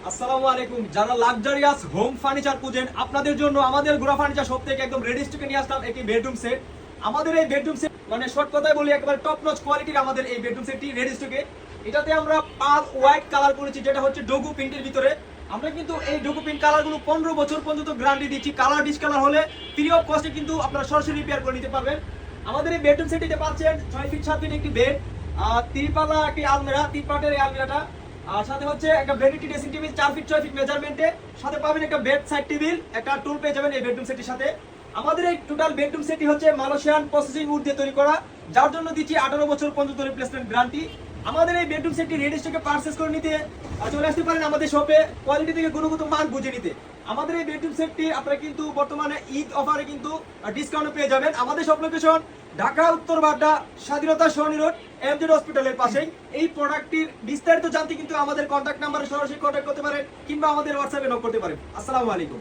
আসসালামু আলাইকুম। যারা লাক্সারিয়াস হোম ফার্নিচার খুঁজেন আপনাদের জন্য আমাদের গোড়া ফার্নিচার শপ থেকে একদম রেডি স্টকে নিয়ে আসলাম একটি বেডরুম সেট। আমাদের এই বেডরুম সেট মানে শর্ট কথায় বলি একেবারে টপ নচ কোয়ালিটির আমাদের এই বেডরুম সেটটি রেডি স্টকে। এটাতে আমরা পাল হোয়াইট কালার করেছি, যেটা হচ্ছে ডোগু প্রিন্টের ভিতরে। আমরা কিন্তু এই ডোগু প্রিন্ট কালারগুলো 15 বছর পর্যন্ত গ্যারান্টি দিচ্ছি। কালার ডিসকালার হলে ফ্রি অফ কস্টে কিন্তু আপনারা সরাসরি রিপেয়ার করে নিতে পারবেন। আমাদের এই বেডরুম সেটটিতে পাচ্ছেন 6 ফিট 7 ফিট একটি বেড, 3 পাল্লা একটি আলমিরা, 3 পার্টের এই আলমিরাটা। আর সাথে হচ্ছে একটা vanity dressing table 4 feet 6 feet মেজারমেন্টে। সাথে পাবেন একটা বেড সাইড টেবিল, একটা টুল পেয়ে যাবেন এই বেডরুম সেটের সাথে। আমাদের এই টোটাল বেডরুম সেটটি হচ্ছে মালয়েশিয়ান প্রসেসিং উড দিয়ে তৈরি করা, যার জন্য দিচ্ছি 18 বছর পর্যন্ত রিপ্লেসমেন্ট গ্যারান্টি। আমাদের এই বেডরুম সেটটি রেডি স্টকে পারচেজ করে নিতে চলে আসতে পারেন আমাদের শপে, কোয়ালিটি থেকে গুণগত মান বুঝে নিতে। আমাদের এই বেডরুম সেটটি আপনারা কিন্তু বর্তমানে ঈদ অফারে কিন্তু ডিসকাউন্ট পেয়ে যাবেন। আমাদের শপ লোকেশন ঢাকা উত্তর বাড্ডা স্বাধীনতা সরণি রোড এমজেড হসপিটালের পাশেই। এই প্রোডাক্টটির বিস্তারিত জানতে কিন্তু আমাদের কন্ট্যাক্ট নাম্বারে সরাসরি কন্ট্যাক্ট করতে পারেন কিংবা আমাদের হোয়াটসঅ্যাপে নক করতে পারেন। আসসালামু আলাইকুম।